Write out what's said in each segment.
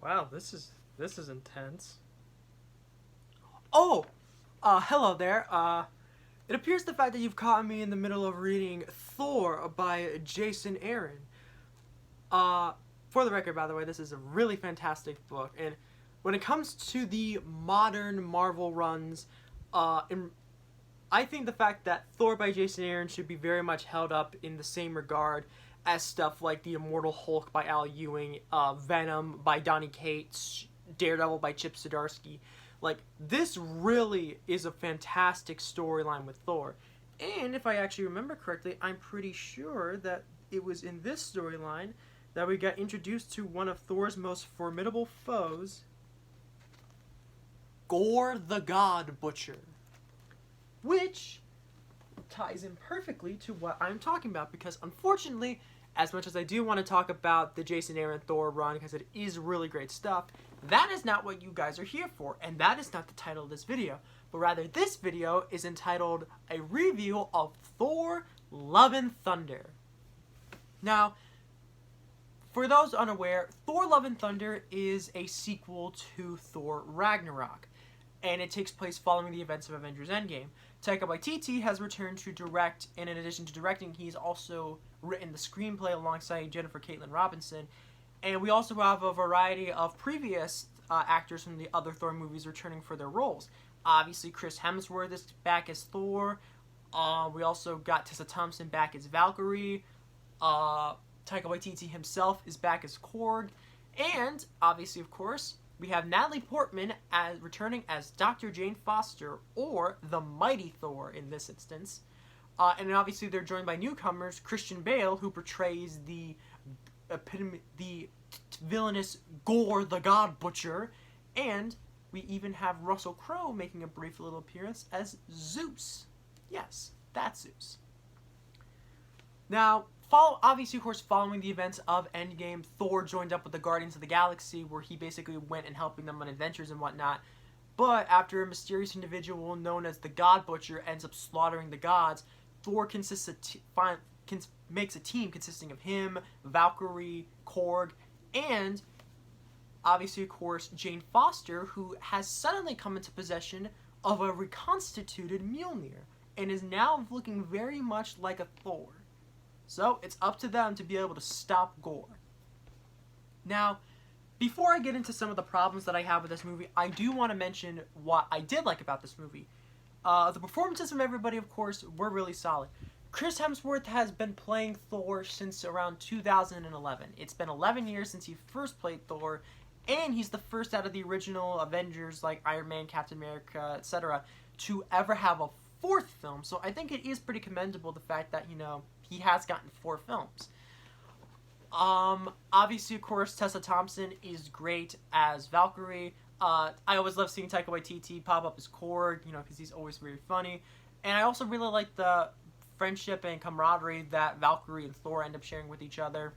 Wow, this is intense. Oh, hello there. It appears the fact that you've caught me in the middle of reading Thor by Jason Aaron. Uh, for the record, by the way, this is a really fantastic book, and when it comes to the modern Marvel runs, in I think the fact that Thor by Jason Aaron should be very much held up in the same regard as stuff like The Immortal Hulk by Al Ewing, Venom by Donny Cates, Daredevil by Chip Zdarsky. Like, this really is a fantastic storyline with Thor. And if I actually remember correctly, I'm pretty sure that it was in this storyline that we got introduced to one of Thor's most formidable foes, Gore the God Butcher, which ties in perfectly to what I'm talking about because unfortunately, as much as I do want to talk about the Jason Aaron Thor run because it is really great stuff, that is not what you guys are here for, and that is not the title of this video, but rather this video is entitled a review of Thor Love and Thunder. Now, for those unaware, Thor Love and Thunder is a sequel to Thor Ragnarok, and it takes place following the events of Avengers Endgame. Taika Waititi has returned to direct, and in addition to directing, he's also written the screenplay alongside Jennifer Caitlin Robinson. And we also have a variety of previous actors from the other Thor movies returning for their roles. Obviously, Chris Hemsworth is back as Thor. We also got Tessa Thompson back as Valkyrie. Taika Waititi himself is back as Korg. And, obviously, of course, we have Natalie Portman returning as Dr. Jane Foster, or the Mighty Thor in this instance. And obviously they're joined by newcomers, Christian Bale, who portrays the villainous Gore the God Butcher, and we even have Russel Crowe making a brief little appearance as Zeus. Yes, that's Zeus. Now, obviously, of course, following the events of Endgame, Thor joined up with the Guardians of the Galaxy, where he basically went and helping them on adventures and whatnot. But after a mysterious individual known as the God Butcher ends up slaughtering the gods, Thor makes a team consisting of him, Valkyrie, Korg, and obviously, of course, Jane Foster, who has suddenly come into possession of a reconstituted Mjolnir and is now looking very much like a Thor. So, it's up to them to be able to stop Gore. Now, before I get into some of the problems that I have with this movie, I do want to mention what I did like about this movie. The performances from everybody, of course, were really solid. Chris Hemsworth has been playing Thor since around 2011. It's been 11 years since he first played Thor, and he's the first out of the original Avengers, like Iron Man, Captain America, etc., to ever have a fourth film. So I think it is pretty commendable, the fact that, he has gotten 4 films. Obviously, of course, Tessa Thompson is great as Valkyrie. I always love seeing Taika Waititi pop up as Korg, because he's always very funny. And I also really like the friendship and camaraderie that Valkyrie and Thor end up sharing with each other.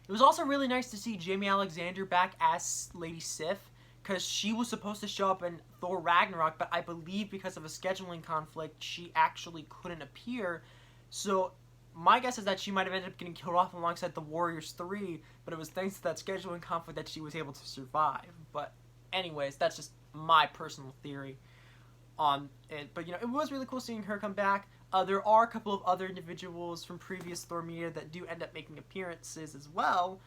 It was also really nice to see Jamie Alexander back as Lady Sif, because she was supposed to show up in Thor Ragnarok, but I believe because of a scheduling conflict, she actually couldn't appear. So my guess is that she might have ended up getting killed off alongside the Warriors 3, but it was thanks to that scheduling conflict that she was able to survive. But anyways, that's just my personal theory on it. But, it was really cool seeing her come back. There are a couple of other individuals from previous Thor media that do end up making appearances as well,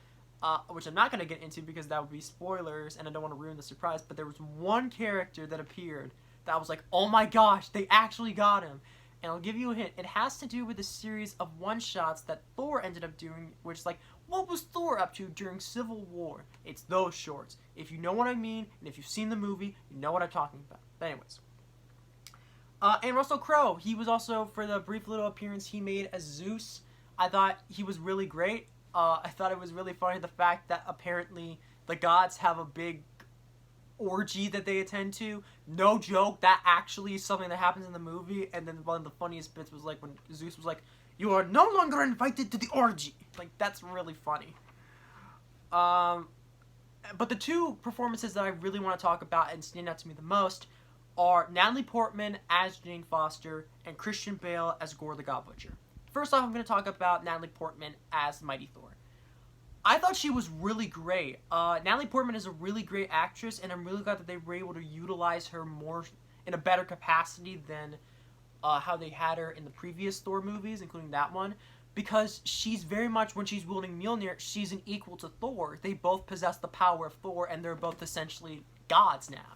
which I'm not going to get into because that would be spoilers, and I don't want to ruin the surprise. But there was one character that appeared that I was like, oh my gosh, they actually got him. And I'll give you a hint. It has to do with a series of one-shots that Thor ended up doing, which is like, what was Thor up to during Civil War? It's those shorts. If you know what I mean, and if you've seen the movie, you know what I'm talking about. But anyways. And Russel Crowe, he was also, for the brief little appearance he made as Zeus, I thought he was really great. I thought it was really funny the fact that apparently the gods have a big orgy that they attend to. No joke, that actually is something that happens in the movie. And then one of the funniest bits was like when Zeus was like, "You are no longer invited to the orgy." Like, that's really funny. But the 2 performances that I really want to talk about and stand out to me the most are Natalie Portman as Jane Foster and Christian Bale as Gore the God Butcher. First off, I'm going to talk about Natalie Portman as Mighty Thor. I thought she was really great. Natalie Portman is a really great actress, and I'm really glad that they were able to utilize her more in a better capacity than how they had her in the previous Thor movies, including that one. Because she's very much, when she's wielding Mjolnir, she's an equal to Thor. They both possess the power of Thor, and they're both essentially gods now.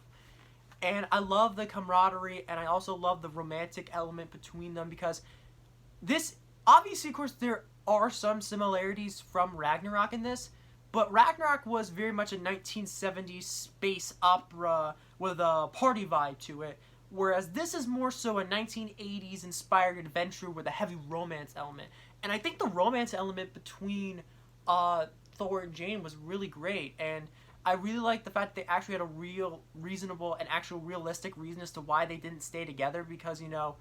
And I love the camaraderie, and I also love the romantic element between them, because this, obviously, of course, there are some similarities from Ragnarok in this, but Ragnarok was very much a 1970s space opera with a party vibe to it, whereas this is more so a 1980s inspired adventure with a heavy romance element. And I think the romance element between Thor and Jane was really great, and I really like the fact that they actually had a real, reasonable, and actual realistic reason as to why they didn't stay together, because, you know,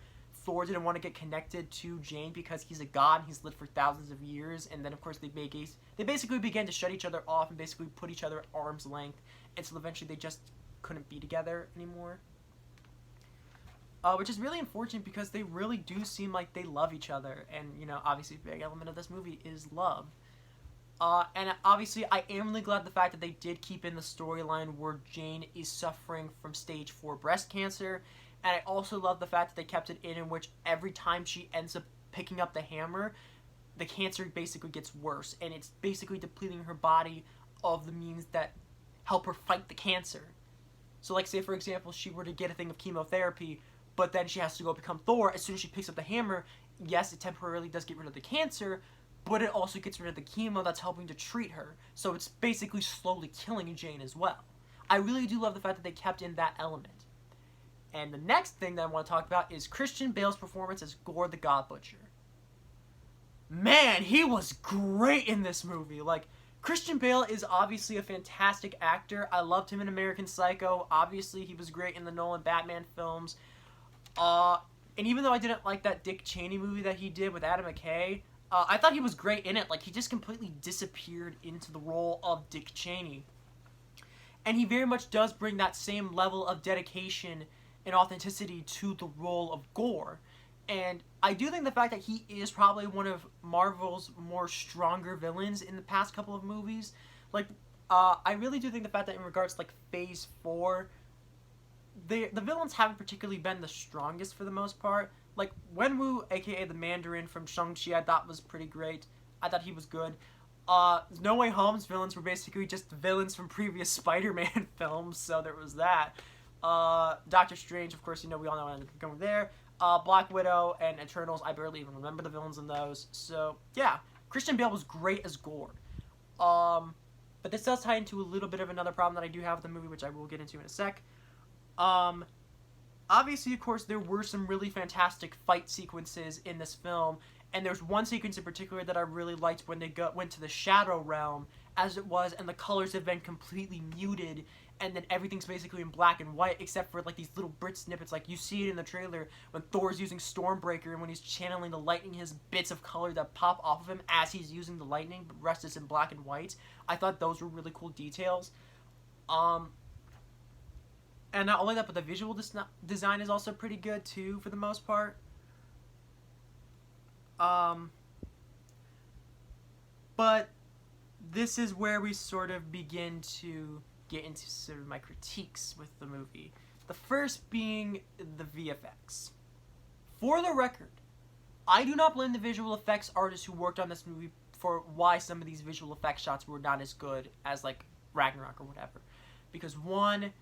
Thor didn't want to get connected to Jane because he's a god and he's lived for thousands of years, and then, of course, they basically began to shut each other off and basically put each other at arm's length, and so eventually they just couldn't be together anymore. Which is really unfortunate because they really do seem like they love each other. And, you know, obviously a big element of this movie is love. And obviously I am really glad the fact that they did keep in the storyline where Jane is suffering from stage 4 breast cancer. And I also love the fact that they kept it in which every time she ends up picking up the hammer, the cancer basically gets worse. And it's basically depleting her body of the means that help her fight the cancer. So, like, say, for example, she were to get a thing of chemotherapy, but then she has to go become Thor. As soon as she picks up the hammer, yes, it temporarily does get rid of the cancer, but it also gets rid of the chemo that's helping to treat her. So it's basically slowly killing Jane as well. I really do love the fact that they kept in that element. And the next thing that I want to talk about is Christian Bale's performance as Gore the God Butcher. Man, he was great in this movie. Like, Christian Bale is obviously a fantastic actor. I loved him in American Psycho. Obviously, he was great in the Nolan Batman films. And even though I didn't like that Dick Cheney movie that he did with Adam McKay, I thought he was great in it. Like, he just completely disappeared into the role of Dick Cheney. And he very much does bring that same level of dedication and authenticity to the role of Gore. And I do think the fact that he is probably one of Marvel's more stronger villains in the past couple of movies. Like, I really do think the fact that in regards to, like, Phase 4, the villains haven't particularly been the strongest for the most part. Like, Wenwu, aka the Mandarin from Shang-Chi, I thought was pretty great. I thought he was good. No Way Home's villains were basically just villains from previous Spider-Man films, so there was that. Doctor Strange, of course, you know, we all know what ended up going there. Black Widow and Eternals, I barely even remember the villains in those. So, yeah, Christian Bale was great as Gore. But this does tie into a little bit of another problem that I do have with the movie, which I will get into in a sec. Obviously, of course, there were some really fantastic fight sequences in this film, and there's one sequence in particular that I really liked when they went to the Shadow Realm, as it was, and the colors have been completely muted, and then everything's basically in black and white, except for, like, these little Brit snippets. Like, you see it in the trailer when Thor's using Stormbreaker, and when he's channeling the lightning, his bits of color that pop off of him as he's using the lightning, but the rest is in black and white. I thought those were really cool details. And not only that, but the visual design is also pretty good, too, for the most part. But this is where we sort of begin to get into sort of my critiques with the movie. The first being the VFX. For the record, I do not blame the visual effects artists who worked on this movie for why some of these visual effects shots were not as good as, like, Ragnarok or whatever. Because, one,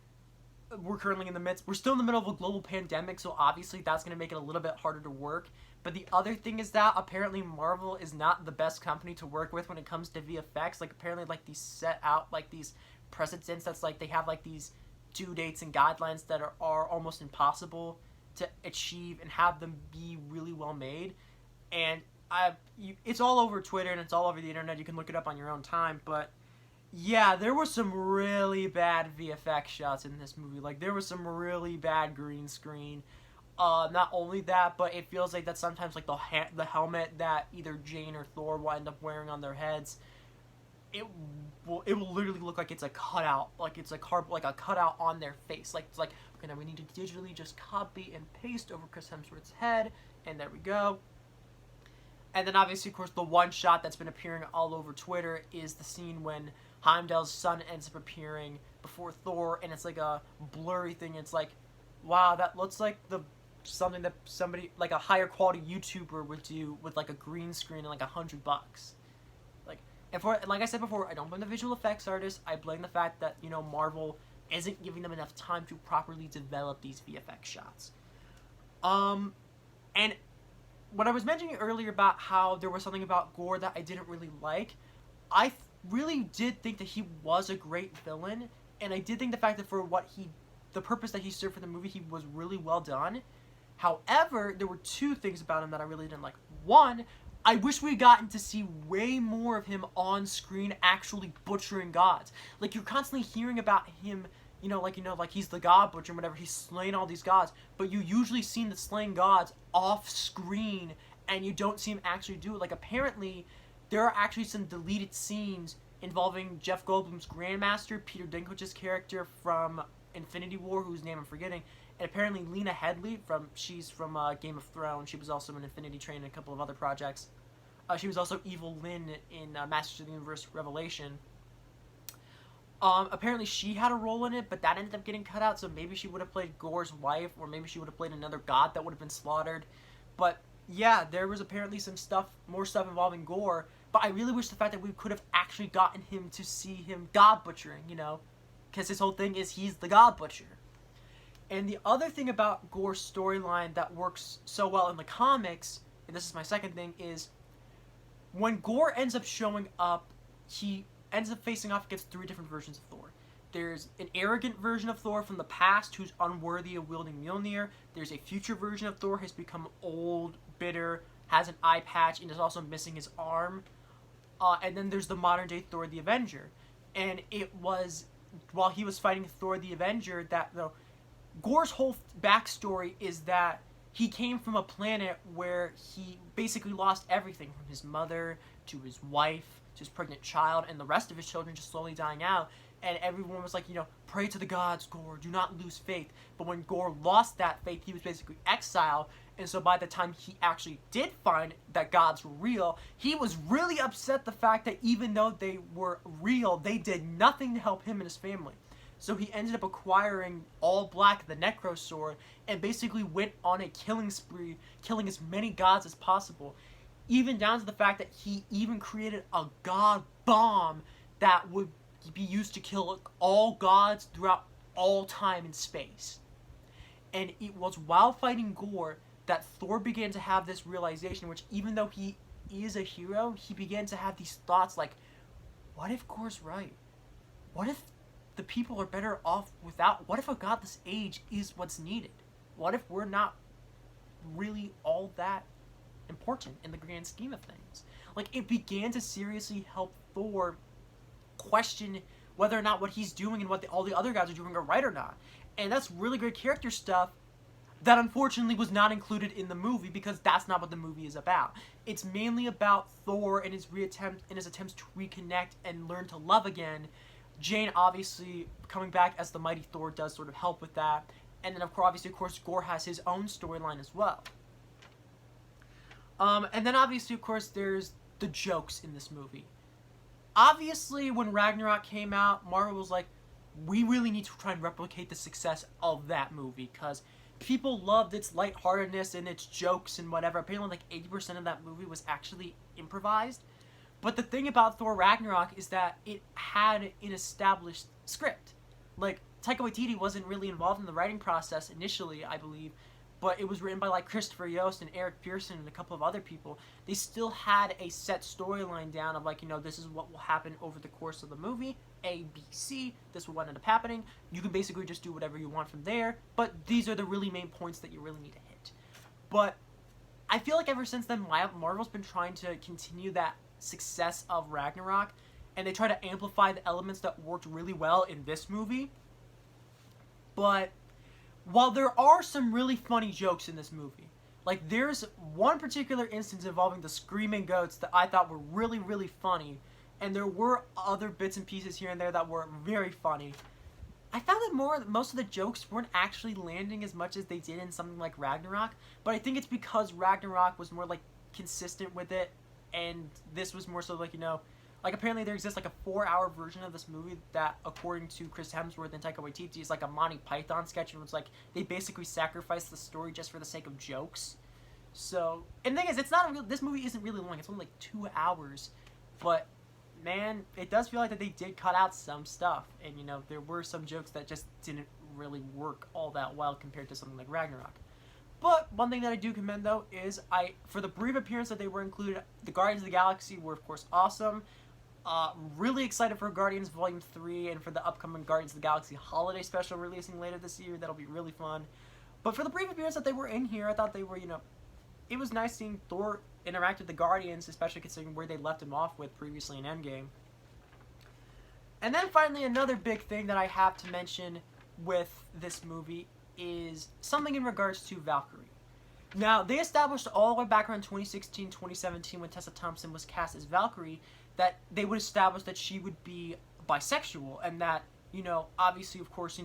we're still in the middle of a global pandemic, so obviously that's going to make it a little bit harder to work. But the other thing is that apparently Marvel is not the best company to work with when it comes to VFX. Like, apparently, like, these set out, like, these precedents that's, like, they have, like, these due dates and guidelines that are almost impossible to achieve and have them be really well made. And it's all over Twitter and it's all over the internet. You can look it up on your own time, but yeah, there were some really bad VFX shots in this movie. Like, there was some really bad green screen. Not only that, but it feels like that sometimes, like, the helmet that either Jane or Thor will end up wearing on their heads, it will literally look like it's a cutout, like it's a cutout on their face. Like, it's like, okay, now we need to digitally just copy and paste over Chris Hemsworth's head, and there we go. And then obviously, of course, the one shot that's been appearing all over Twitter is the scene when Heimdall's son ends up appearing before Thor, and it's like a blurry thing. It's like, wow, that looks like something that somebody, like a higher quality YouTuber would do with like a green screen and like $100. Like, and like I said before, I don't blame the visual effects artists. I blame the fact that, you know, Marvel isn't giving them enough time to properly develop these VFX shots. And when I was mentioning earlier about how there was something about Gore that I didn't really like, I really did think that he was a great villain, and I did think the fact that for the purpose that he served for the movie, he was really well done. However, there were two things about him that I really didn't like. One, I wish we'd gotten to see way more of him on screen actually butchering gods. Like, you're constantly hearing about him, like he's the god butcher and whatever, he's slaying all these gods, but you usually see the slaying gods off screen, and you don't see him actually do it. Like, apparently, there are actually some deleted scenes involving Jeff Goldblum's Grandmaster, Peter Dinklage's character from Infinity War, whose name I'm forgetting, and apparently Lena Headey she's from Game of Thrones. She was also in Infinity Train and a couple of other projects. She was also Evil Lynn in Masters of the Universe Revelation. Apparently she had a role in it, but that ended up getting cut out, so maybe she would have played Gore's wife, or maybe she would have played another god that would have been slaughtered. But yeah, there was apparently more stuff involving Gore, but I really wish the fact that we could have actually gotten him to see him god butchering, because his whole thing is he's the god butcher. And the other thing about Gore's storyline that works so well in the comics, and this is my second thing, is when Gore ends up showing up, he ends up facing off against 3 different versions of Thor. There's an arrogant version of Thor from the past who's unworthy of wielding Mjolnir. There's a future version of Thor who's become old, bitter, has an eye patch, and is also missing his arm. And then there's the modern day Thor the Avenger. And it was while he was fighting Thor the Avenger that Gore's whole backstory is that he came from a planet where he basically lost everything, from his mother to his wife to his pregnant child, and the rest of his children just slowly dying out. And everyone was like, pray to the gods, Gore, do not lose faith. But when Gore lost that faith, he was basically exiled. And so by the time he actually did find that gods were real, he was really upset the fact that even though they were real, they did nothing to help him and his family. So he ended up acquiring All Black, the Necro Sword, and basically went on a killing spree, killing as many gods as possible. Even down to the fact that he even created a god bomb that would be used to kill all gods throughout all time and space. And it was while fighting Gore that Thor began to have this realization, which even though he is a hero, he began to have these thoughts like, what if Gore's right? What if the people are better off without? What if a godless age is what's needed? What if we're not really all that important in the grand scheme of things? Like, it began to seriously help Thor question whether or not what he's doing and what all the other guys are doing are right or not. And that's really great character stuff that unfortunately was not included in the movie, because that's not what the movie is about. It's mainly about Thor and his attempts to reconnect and learn to love again. Jane obviously coming back as the mighty Thor does sort of help with that. And then of course Gore has his own storyline as well. And then obviously of course there's the jokes in this movie. Obviously when Ragnarok came out, Marvel was like, we really need to try and replicate the success of that movie, because people loved its lightheartedness and its jokes and whatever. Apparently like 80% of that movie was actually improvised. But the thing about Thor Ragnarok is that it had an established script. Like, Taika Waititi wasn't really involved in the writing process initially, I believe, but it was written by like Christopher Yost and Eric Pearson and a couple of other people. They still had a set storyline down of like, this is what will happen over the course of the movie. A, B, C, this will end up happening. You can basically just do whatever you want from there, but these are the really main points that you really need to hit. But I feel like ever since then, Marvel's been trying to continue that success of Ragnarok, and they try to amplify the elements that worked really well in this movie. But while there are some really funny jokes in this movie, like there's one particular instance involving the screaming goats that I thought were really, really funny, and there were other bits and pieces here and there that were very funny. I found that most of the jokes weren't actually landing as much as they did in something like Ragnarok, but I think it's because Ragnarok was more like consistent with it, and this was more so like, like apparently there exists like a 4-hour version of this movie that, according to Chris Hemsworth and Taika Waititi, is like a Monty Python sketch, and it's like they basically sacrifice the story just for the sake of jokes. So, and the thing is, this movie isn't really long. It's only like 2 hours, but man, it does feel like that they did cut out some stuff, and there were some jokes that just didn't really work all that well compared to something like Ragnarok. But one thing that I do commend, though, is for the brief appearance that they were included, the Guardians of the Galaxy were, of course, awesome. Really excited for Guardians Volume 3 and for the upcoming Guardians of the Galaxy holiday special releasing later this year. That'll be really fun. But for the brief appearance that they were in here, I thought they were, it was nice seeing Thor interact with the Guardians, especially considering where they left him off with previously in Endgame. And then finally, another big thing that I have to mention with this movie is something in regards to Valkyrie. Now, they established all the way back around 2016, 2017 when Tessa Thompson was cast as Valkyrie that they would establish that she would be bisexual, and that, obviously, of course,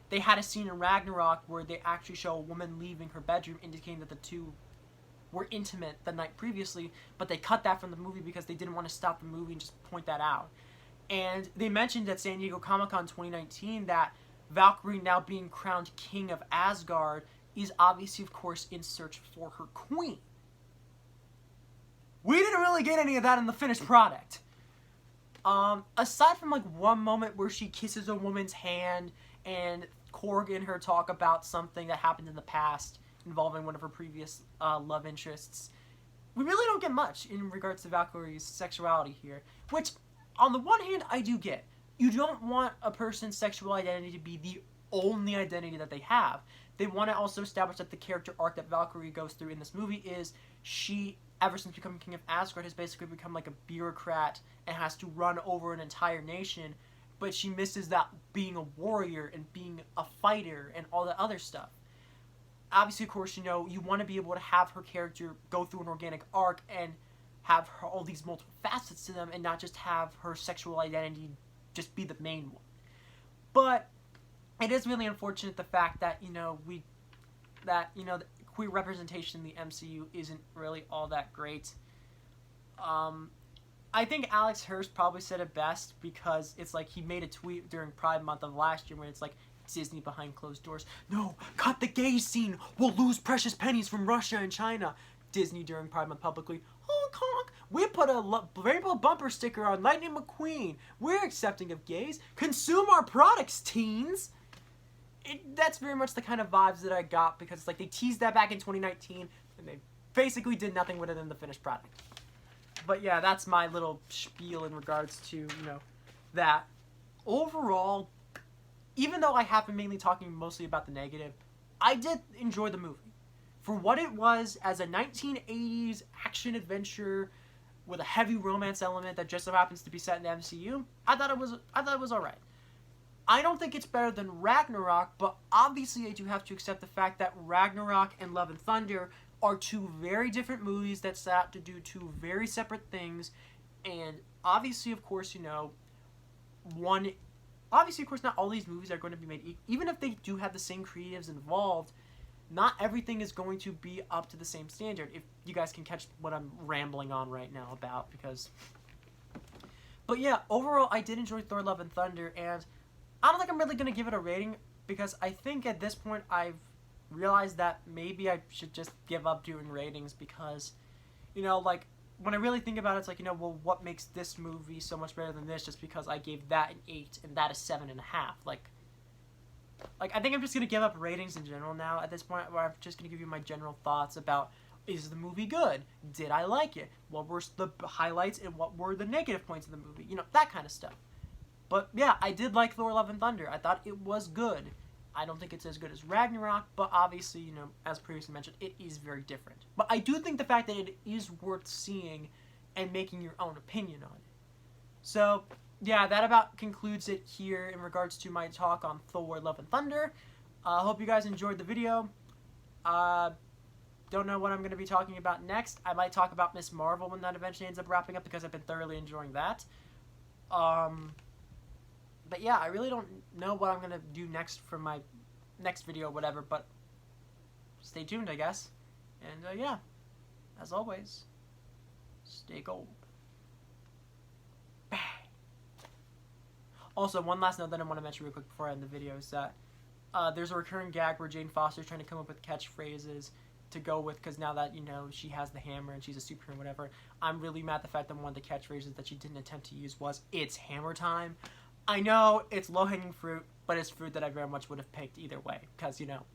they had a scene in Ragnarok where they actually show a woman leaving her bedroom, indicating that the two were intimate the night previously, but they cut that from the movie because they didn't want to stop the movie and just point that out. And they mentioned at San Diego Comic-Con 2019 that Valkyrie, now being crowned king of Asgard, is obviously, of course, in search for her queen. We didn't really get any of that in the finished product. Aside from like one moment where she kisses a woman's hand and Korg and her talk about something that happened in the past involving one of her previous love interests, we really don't get much in regards to Valkyrie's sexuality here. Which, on the one hand, I do get. You don't want a person's sexual identity to be the only identity that they have. They want to also establish that the character arc that Valkyrie goes through in this movie is she, ever since becoming king of Asgard, has basically become like a bureaucrat and has to run over an entire nation, but she misses that being a warrior and being a fighter and all that other stuff. Obviously, of course, you want to be able to have her character go through an organic arc and have her, all these multiple facets to them, and not just have her sexual identity just be the main one. But it is really unfortunate the fact that the queer representation in the MCU isn't really all that great. I think Alex Hurst probably said it best, because it's like he made a tweet during Pride Month of last year when it's like, Disney behind closed doors. No, cut the gay scene. We'll lose precious pennies from Russia and China. Disney during Pride Month publicly, honk honk. We put a rainbow bumper sticker on Lightning McQueen. We're accepting of gays. Consume our products, teens. That's very much the kind of vibes that I got, because it's like they teased that back in 2019 and they basically did nothing with it in the finished product. But yeah, that's my little spiel in regards to, that. Overall, even though I have been mainly talking mostly about the negative, I did enjoy the movie. For what it was, as a 1980s action-adventure with a heavy romance element that just so happens to be set in the MCU, I thought it was alright. I don't think it's better than Ragnarok, but obviously I do have to accept the fact that Ragnarok and Love and Thunder are two very different movies that set out to do two very separate things, and obviously, of course, obviously, of course, not all these movies are going to be made, even if they do have the same creatives involved, not everything is going to be up to the same standard, if you guys can catch what I'm rambling on right now about, because... But yeah, overall, I did enjoy Thor Love and Thunder, and I don't think I'm really going to give it a rating, because I think at this point I've realized that maybe I should just give up doing ratings, because, when I really think about it, it's like, well, what makes this movie so much better than this just because I gave that an 8 and that a 7.5? Like, I think I'm just going to give up ratings in general now at this point, where I'm just going to give you my general thoughts about, is the movie good? Did I like it? What were the highlights and what were the negative points of the movie? That kind of stuff. But yeah, I did like Thor Love and Thunder. I thought it was good. I don't think it's as good as Ragnarok, but obviously, as previously mentioned, it is very different. But I do think the fact that it is worth seeing and making your own opinion on it. So, yeah, that about concludes it here in regards to my talk on Thor Love and Thunder. I hope you guys enjoyed the video. Don't know what I'm going to be talking about next. I might talk about Ms. Marvel when that eventually ends up wrapping up, because I've been thoroughly enjoying that. But yeah, I really don't know what I'm going to do next for my next video or whatever, but stay tuned, I guess. And yeah, as always, stay gold. Bang. Also, one last note that I want to mention real quick before I end the video is that there's a recurring gag where Jane Foster's trying to come up with catchphrases to go with, because now that, you know, she has the hammer and she's a superhero and whatever, I'm really mad at the fact that one of the catchphrases that she didn't attempt to use was, "It's hammer time." I know it's low-hanging fruit, but it's fruit that I very much would have picked either way, because, you know,